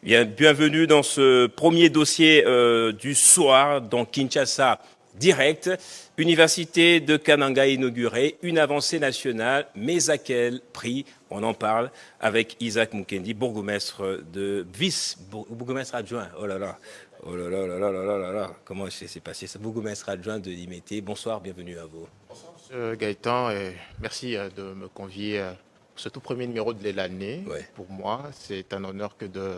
Bien, bienvenue dans ce premier dossier du soir dans Kinshasa Direct. Université de Kananga inaugurée, une avancée nationale, mais à quel prix? On en parle avec Isaac Mukendi, bourgmestre de bourgmestre adjoint. Oh là là, oh là là, oh là là, oh là là, là. Comment s'est passé ça? Bourgmestre adjoint de Limité. Bonsoir, bienvenue à vous. Bonsoir, M. Gaëtan, et merci de me convier pour ce tout premier numéro de l'année. Ouais. Pour moi, c'est un honneur que de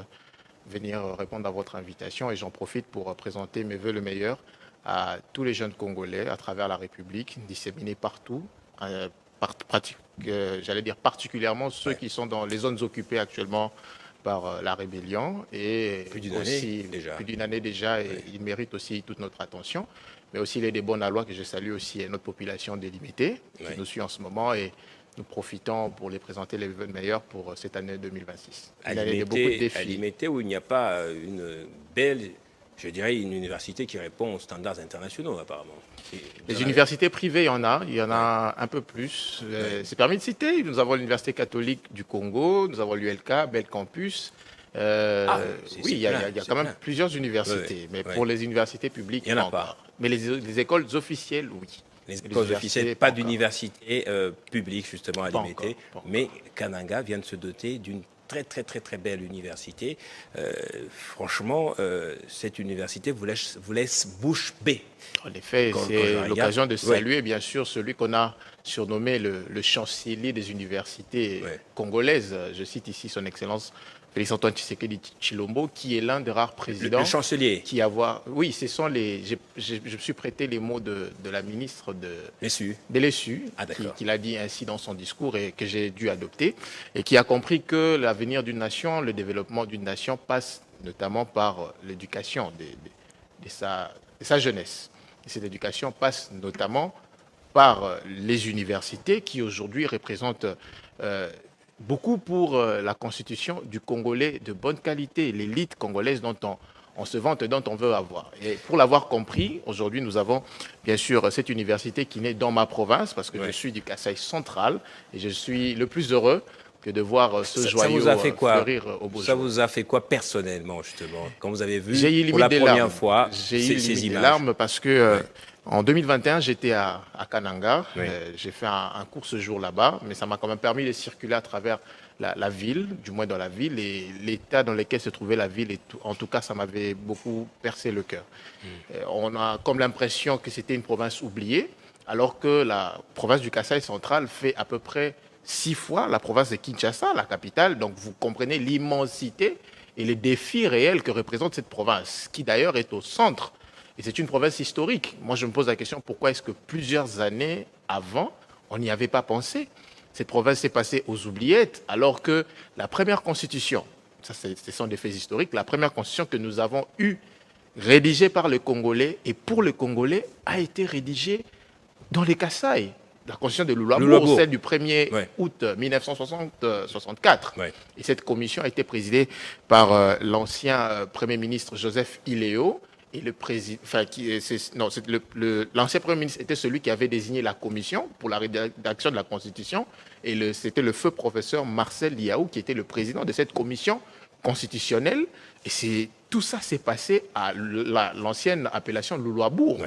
venir répondre à votre invitation et j'en profite pour présenter mes voeux le meilleur à tous les jeunes Congolais à travers la République, disséminés partout, j'allais dire particulièrement ceux qui sont dans les zones occupées actuellement par la rébellion et Plus d'une année déjà. Et ils méritent aussi toute notre attention, mais aussi les Débonalois que je salue aussi et notre population délimitée qui nous suit en ce moment et nous profitons pour les présenter les vœux meilleurs pour cette année 2026. À Limité où il n'y a pas une belle, je dirais, une université qui répond aux standards internationaux apparemment. Les universités privées, il y en a un peu plus. C'est permis de citer. Nous avons l'Université catholique du Congo, nous avons l'ULK, Bel Campus. Oui, il y a quand même plusieurs universités, mais pour les universités publiques, il n'y en a pas. Mais les écoles officielles, oui. Les écoles officielles, pas d'université publique justement à Limité, mais Kananga vient de se doter d'une très belle université. Franchement, cette université vous laisse bouche bée. En effet, c'est l'occasion de saluer bien sûr celui qu'on a surnommé le chancelier des universités congolaises. Je cite ici son Excellence Félix-Antoine Tshisekedi Tshilombo, qui est l'un des rares présidents. Le chancelier. Oui, ce sont les. Je me suis prêté les mots de la ministre de Lessu, qui l'a dit ainsi dans son discours et que j'ai dû adopter, et qui a compris que l'avenir d'une nation, le développement d'une nation passe notamment par l'éducation de sa jeunesse. Et cette éducation passe notamment par les universités qui aujourd'hui représentent beaucoup pour la constitution du Congolais de bonne qualité, l'élite congolaise dont on se vante, dont on veut avoir. Et pour l'avoir compris, aujourd'hui nous avons bien sûr cette université qui naît dans ma province, parce que je suis du Kasaï central, et je suis le plus heureux que de voir ce joyau fleurir au beau jour. Ça vous a fait quoi personnellement, justement, quand vous avez vu pour la première fois ces images? Larmes parce que en 2021, j'étais à Kananga. J'ai fait un court séjour là-bas, mais ça m'a quand même permis de circuler à travers la ville, du moins dans la ville, et l'état dans lequel se trouvait la ville. Et en tout cas, ça m'avait beaucoup percé le cœur. On a comme l'impression que c'était une province oubliée, alors que la province du Kasaï central fait à peu près 6 fois la province de Kinshasa, la capitale. Donc vous comprenez l'immensité et les défis réels que représente cette province, qui d'ailleurs est au centre. Et c'est une province historique. Moi, je me pose la question, pourquoi est-ce que plusieurs années avant, on n'y avait pas pensé? Cette province s'est passée aux oubliettes, alors que la première constitution, ça ce sont des faits historiques, la première constitution que nous avons eue, rédigée par les Congolais et pour les Congolais, a été rédigée dans les Kasaï. La constitution de Lulabour, celle du 1er août 1964. Et cette commission a été présidée par l'ancien Premier ministre Joseph Iléo. Et le président, l'ancien Premier ministre était celui qui avait désigné la commission pour la rédaction de la Constitution. Et c'était le feu professeur Marcel Liaou qui était le président de cette commission constitutionnelle. Et tout ça s'est passé à l'ancienne appellation Lulabour,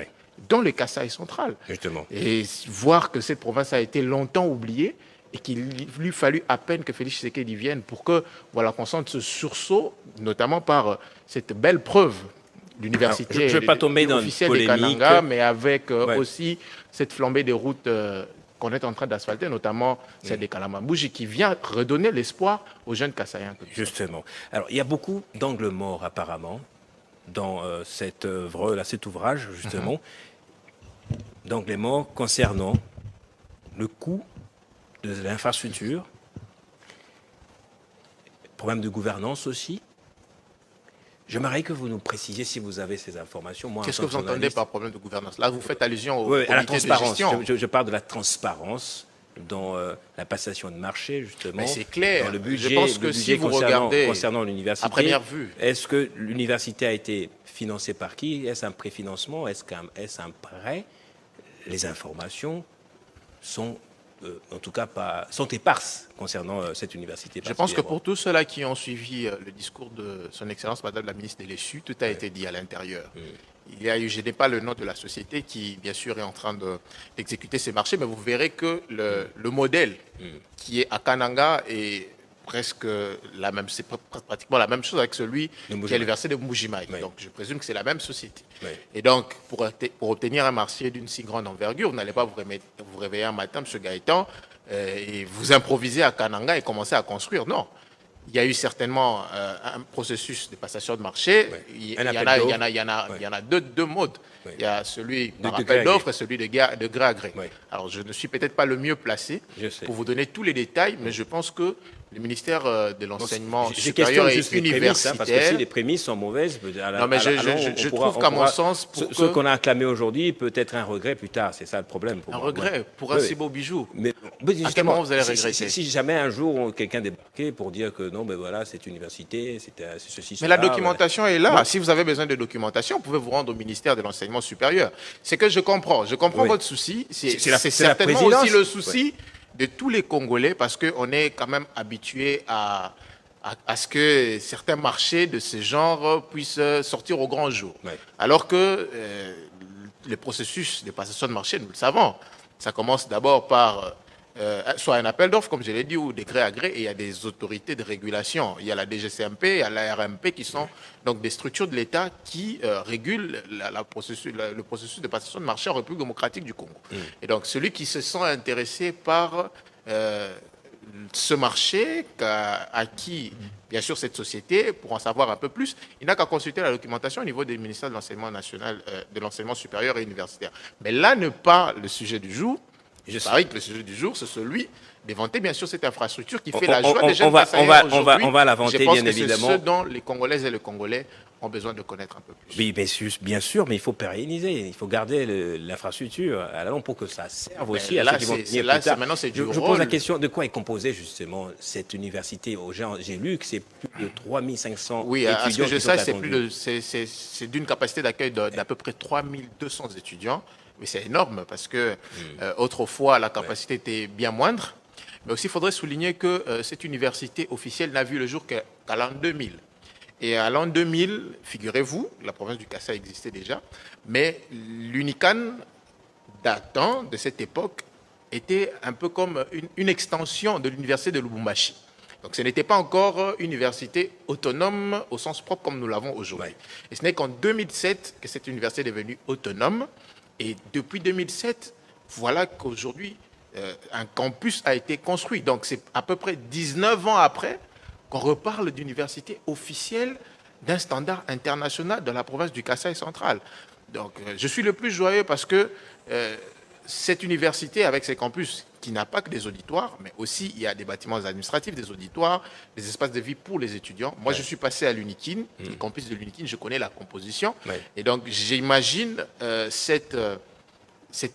dans le Kasaï central. Justement. Et voir que cette province a été longtemps oubliée et qu'il lui fallut à peine que Félix Tshisekedi vienne pour que qu'on sente ce sursaut, notamment par cette belle preuve. L'université je ne vais pas tomber dans une polémique, Kananga, mais avec aussi cette flambée des routes qu'on est en train d'asphalter, notamment celle de Kalamambouji, qui vient redonner l'espoir aux jeunes Kassaïens. Justement. Alors, il y a beaucoup d'angles morts, apparemment, dans cette œuvre, cet ouvrage, justement. D'angles morts concernant le coût de l'infrastructure, problème de gouvernance aussi. J'aimerais que vous nous précisiez si vous avez ces informations. Qu'est-ce que vous entendez par problème de gouvernance? Là, vous faites allusion à la transparence. Je parle de la transparence dans la passation de marché, justement. C'est clair. Dans le budget, je pense que si vous regardez concernant l'université, à première vue, est-ce que l'université a été financée par qui? Est-ce un préfinancement? Est-ce un prêt? Les informations sont en tout cas, sont éparses concernant cette université. Je pense que pour tous ceux-là qui ont suivi le discours de son Excellence Madame la ministre Delessu, tout a été dit à l'intérieur. Il y a eu, je n'ai pas le nom de la société qui, bien sûr, est en train d'exécuter ces marchés, mais vous verrez que le modèle qui est à Kananga est presque la même, c'est pratiquement la même chose avec celui qui est le verset de Mbujimayi. Oui. Donc, je présume que c'est la même société. Oui. Et donc, pour obtenir un marché d'une si grande envergure, vous n'allez pas vous réveiller un matin, M. Gaëtan, et vous improviser à Kananga et commencer à construire. Non. Il y a eu certainement un processus de passation de marché. Oui. Il y en a deux modes. Oui. Il y a celui par de appel gré d'offres et celui de gré à gré. Oui. Alors, je ne suis peut-être pas le mieux placé pour vous donner tous les détails, mais je pense que le ministère de l'enseignement supérieur et universitaire... Parce que si les prémices sont mauvaises... Non, mais je trouve qu'à mon sens... Ce qu'on a acclamé aujourd'hui peut être un regret plus tard. C'est ça le problème pour moi. Un regret pour un si beau bijou. Mais à quel moment vous allez regretter? Si jamais un jour quelqu'un débarquait pour dire que non, ben voilà, cette université, c'est ceci, mais la documentation est là. Si vous avez besoin de documentation, vous pouvez vous rendre au ministère de l'enseignement supérieur. C'est que je comprends votre souci. C'est certainement aussi le souci de tous les Congolais, parce qu'on est quand même habitué à ce que certains marchés de ce genre puissent sortir au grand jour. Oui. Alors que le processus de passation de marché, nous le savons, ça commence d'abord par soit un appel d'offres, comme je l'ai dit, ou des gré à gré, et il y a des autorités de régulation. Il y a la DGCMP, il y a la RMP, qui sont donc des structures de l'État qui régulent le processus de passation de marché en République démocratique du Congo. Et donc, celui qui se sent intéressé par ce marché, à qui, bien sûr, cette société, pour en savoir un peu plus, il n'a qu'à consulter la documentation au niveau des ministères de l'enseignement national, de l'enseignement supérieur et universitaire. Mais là n'est pas le sujet du jour. Je parie que le sujet du jour, c'est celui d'éventer, bien sûr, cette infrastructure qui fait la joie des jeunes Kassaïens aujourd'hui. On va l'inventer, bien évidemment. C'est ce dont les Congolaises et les Congolais ont besoin de connaître un peu plus. Oui, bien sûr, mais il faut pérenniser, il faut garder l'infrastructure à la longue pour que ça serve aussi à ceux qui vont venir plus tard. Maintenant, c'est du rôle. Je pose la question, de quoi est composée justement cette université? J'ai lu que c'est plus de 3500 oui, étudiants. Oui, à ce que je sais, c'est d'une capacité d'accueil d'à peu près 3200 étudiants. Mais c'est énorme parce que autrefois, la capacité était bien moindre. Mais aussi, il faudrait souligner que cette université officielle n'a vu le jour qu'à l'an 2000. Et à l'an 2000, figurez-vous, la province du Kassai existait déjà, mais l'UNICAN, datant de cette époque, était un peu comme une extension de l'université de Lubumbashi. Donc ce n'était pas encore une université autonome au sens propre comme nous l'avons aujourd'hui. Et ce n'est qu'en 2007 que cette université est devenue autonome. Et depuis 2007, voilà qu'aujourd'hui, un campus a été construit. Donc c'est à peu près 19 ans après qu'on reparle d'université officielle d'un standard international de la province du Kassai central. Donc je suis le plus joyeux parce que cette université, avec ses campus, qui n'a pas que des auditoires, mais aussi il y a des bâtiments administratifs, des auditoires, des espaces de vie pour les étudiants. Moi, je suis passé à l'UNIKIN, le campus de l'UNIKIN, je connais la composition. Et donc, j'imagine cette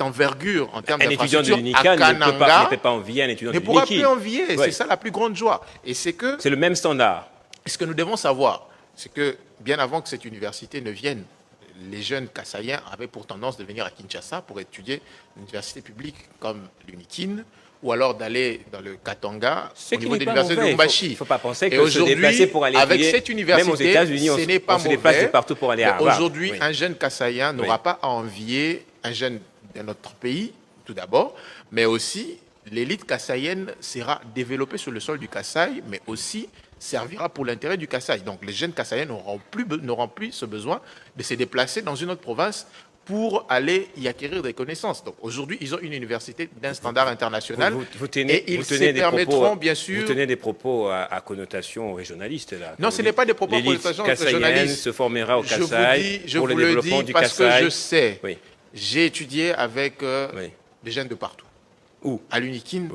envergure en termes d'infrastructure à Kananga ne peut pas envier un étudiant ne pourra plus envier. C'est ça la plus grande joie. Et c'est le même standard. Ce que nous devons savoir, c'est que bien avant que cette université ne vienne, les jeunes Kassaïens avaient pour tendance de venir à Kinshasa pour étudier une université publique comme l'UNIKIN, ou alors d'aller dans le Katanga au niveau de l'université de Lubumbashi. Il ne faut pas penser que se déplacer pour aller avec cette université, même aux États-Unis, ce n'est pas on se déplace de partout pour aller à Harvard. Aujourd'hui, un jeune Kassaïen n'aura pas à envier un jeune de notre pays, tout d'abord, mais aussi l'élite kassaïenne sera développée sur le sol du Kassai, mais aussi servira pour l'intérêt du Kassai. Donc les jeunes Kassaïens n'auront plus ce besoin de se déplacer dans une autre province pour aller y acquérir des connaissances. Donc aujourd'hui, ils ont une université d'un standard international et ils se permettront, bien sûr... Vous tenez des propos à connotation régionaliste, là. Non, ce n'est pas des propos à connotation régionaliste. Se formera au Kassai pour le développement du Kassai. Je vous le dis parce que je sais. Oui. J'ai étudié avec des jeunes de partout. Où? À l'UNIKIN,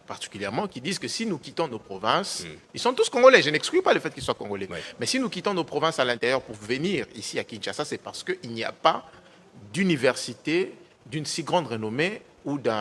particulièrement, qui disent que si nous quittons nos provinces, ils sont tous congolais, je n'exclus pas le fait qu'ils soient congolais, mais si nous quittons nos provinces à l'intérieur pour venir ici à Kinshasa, c'est parce qu'il n'y a pas d'université d'une si grande renommée ou d'une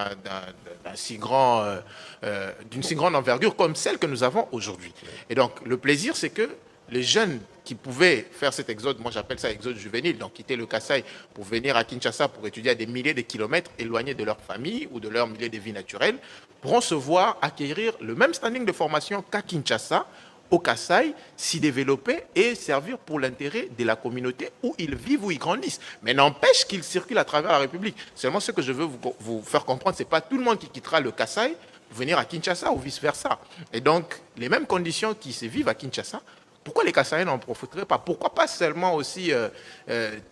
si grande envergure comme celle que nous avons aujourd'hui. Et donc, le plaisir, c'est que les jeunes qui pouvaient faire cet exode, moi j'appelle ça exode juvénile, donc quitter le Kasaï pour venir à Kinshasa pour étudier à des milliers de kilomètres éloignés de leur famille ou de leur milieu de vie naturel, pourront se voir acquérir le même standing de formation qu'à Kinshasa, au Kasaï, s'y développer et servir pour l'intérêt de la communauté où ils vivent, où ils grandissent. Mais n'empêche qu'ils circulent à travers la République. Seulement ce que je veux vous faire comprendre, ce n'est pas tout le monde qui quittera le Kasaï pour venir à Kinshasa ou vice-versa. Et donc, les mêmes conditions qui se vivent à Kinshasa, pourquoi les Kassaïens n'en profiteraient pas? Pourquoi pas seulement aussi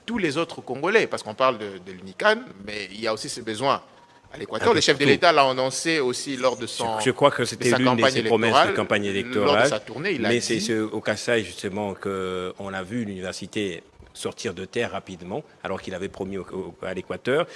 tous les autres Congolais? Parce qu'on parle de l'UNICAN, mais il y a aussi ce besoin à l'Équateur. Le chef de l'État l'a annoncé aussi lors de Je crois que c'était l'une de ses promesses de campagne électorale. Lors de sa tournée, il a dit... Mais c'est au Kasaï, justement, qu'on a vu l'université sortir de terre rapidement, alors qu'il avait promis à l'Équateur.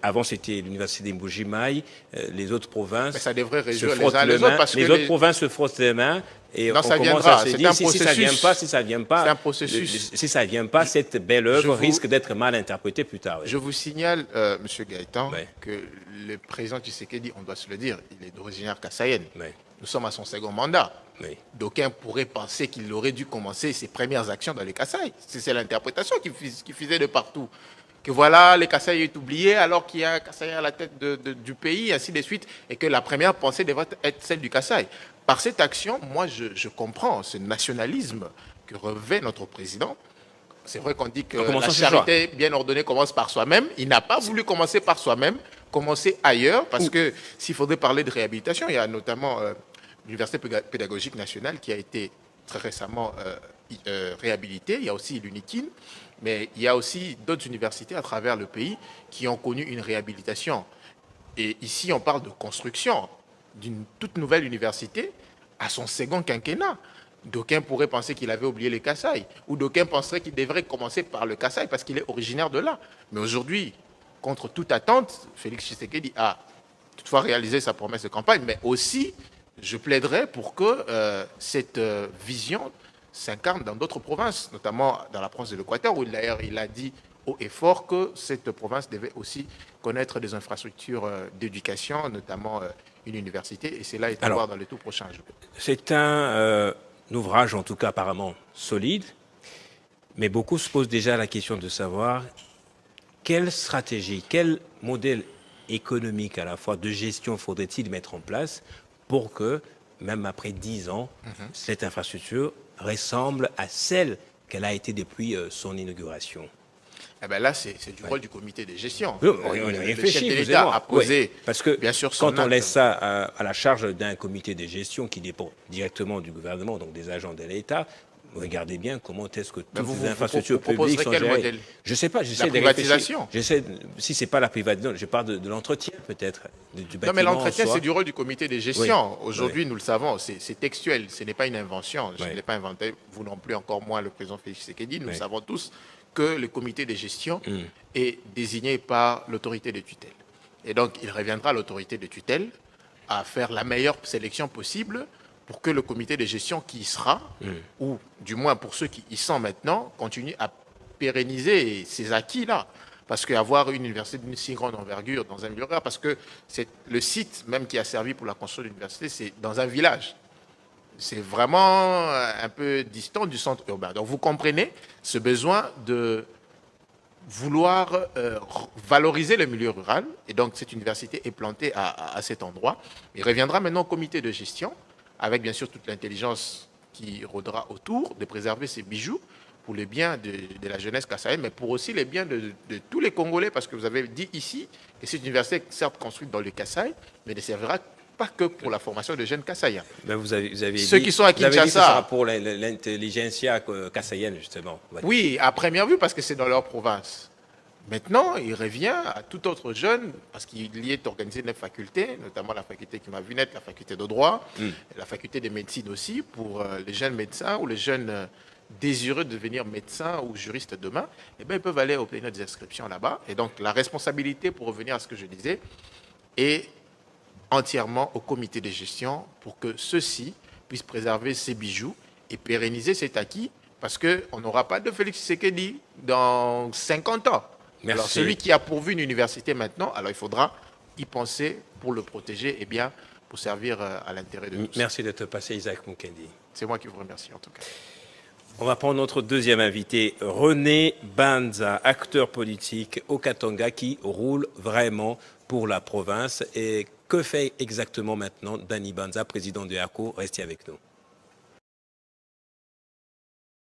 Avant, c'était l'université d'Mbujimai, les autres provinces. Mais ça devrait réjouir les uns les autres, parce que les autres provinces se frottent les mains. Et non, on ça commence viendra. à se dire, si ça vient pas, c'est un processus. Si ça vient pas, cette belle œuvre risque d'être mal interprétée plus tard. Oui. Je vous signale, Monsieur Gaëtan, Oui. que le président Tshisekedi, on doit se le dire, il est d'origine kassaïenne. Oui. Nous sommes à son second mandat. Oui. D'aucuns pourraient penser qu'il aurait dû commencer ses premières actions dans les Kasaï. C'est l'interprétation qui faisait de partout. Que voilà, les Kasaï est oublié alors qu'il y a un Kasaï à la tête du pays, ainsi de suite, et que la première pensée devrait être celle du Kasaï. Par cette action, moi, je comprends ce nationalisme que revêt notre président. C'est vrai qu'on dit que la charité bien ordonnée commence par soi-même. Il n'a pas voulu commencer par soi-même, commencer ailleurs, parce que s'il faudrait parler de réhabilitation, il y a notamment l'Université pédagogique nationale qui a été très récemment réhabilitée. Il y a aussi l'UNIKIN, mais il y a aussi d'autres universités à travers le pays qui ont connu une réhabilitation. Et ici, on parle de construction d'une toute nouvelle université à son second quinquennat. D'aucuns pourraient penser qu'il avait oublié les Kasaï, ou d'aucuns penseraient qu'il devrait commencer par le Kasaï parce qu'il est originaire de là. Mais aujourd'hui, contre toute attente, Félix Tshisekedi a toutefois réalisé sa promesse de campagne, mais aussi, je plaiderais pour que cette vision s'incarne dans d'autres provinces, notamment dans la province de l'Équateur, où d'ailleurs il a dit haut et fort que cette province devait aussi connaître des infrastructures d'éducation, notamment une université, et cela est à voir dans les tout prochains jours. C'est un ouvrage, en tout cas apparemment solide, mais beaucoup se posent déjà la question de savoir quelle stratégie, quel modèle économique à la fois de gestion faudrait-il mettre en place pour que, même après 10 ans, cette infrastructure ressemble à celle qu'elle a été depuis son inauguration. Eh ben là, c'est du rôle du comité de gestion. Oui, on réfléchit, le chef de l'État a posé, parce que bien sûr, quand on laisse ça à la charge d'un comité de gestion qui dépend directement du gouvernement, donc des agents de l'État, regardez bien comment est-ce que toutes ces infrastructures publiques sont gérées. Modèle? Je ne sais pas, j'essaie de réfléchir. Si ce n'est pas la privatisation, je parle de l'entretien peut-être, du bâtiment. Non, mais l'entretien, c'est du rôle du comité de gestion. Oui. Aujourd'hui, nous le savons, c'est textuel, ce n'est pas une invention. Je ne l'ai pas inventé, vous non plus, encore moins le président Félix Tshisekedi. Nous savons tous que le comité de gestion est désigné par l'autorité de tutelle. Et donc, il reviendra à l'autorité de tutelle à faire la meilleure sélection possible pour que le comité de gestion qui y sera, ou du moins pour ceux qui y sont maintenant, continue à pérenniser ces acquis-là. Parce qu'avoir une université d'une si grande envergure dans un milieu rural, parce que c'est le site même qui a servi pour la construction de l'université, c'est dans un village. C'est vraiment un peu distant du centre urbain. Donc vous comprenez ce besoin de vouloir valoriser le milieu rural. Et donc cette université est plantée à cet endroit. Il reviendra maintenant au comité de gestion, avec bien sûr toute l'intelligence qui rôdera autour, de préserver ces bijoux pour le bien de la jeunesse kassaïenne, mais pour aussi les biens de tous les Congolais, parce que vous avez dit ici que cette université est certes construite dans le Kasaï, mais ne servira pas que pour la formation de jeunes kassaïens. Ben vous avez ceux qui sont à Kinshasa, que ce sera pour l'intelligentsia kassaïenne, justement. Oui, à première vue, parce que c'est dans leur province. Maintenant, il revient à tout autre jeune, parce qu'il y est organisé 9 facultés, notamment la faculté qui m'a vu naître, la faculté de droit, la faculté de médecine aussi, pour les jeunes médecins ou les jeunes désireux de devenir médecins ou juristes demain. Eh bien, ils peuvent aller obtenir des inscriptions là-bas. Et donc, la responsabilité, pour revenir à ce que je disais, est entièrement au comité de gestion pour que ceux-ci puissent préserver ces bijoux et pérenniser cet acquis, parce qu'on n'aura pas de Félix Tshisekedi dans 50 ans. Merci. Alors celui qui a pourvu une université maintenant, alors il faudra y penser pour le protéger et bien pour servir à l'intérêt de tous. Merci d'être passé, Isaac Mukendi. C'est moi qui vous remercie en tout cas. On va prendre notre deuxième invité, René Banza, acteur politique au Katanga qui roule vraiment pour la province. Et que fait exactement maintenant Danny Banza, président de ACO? Restez avec nous.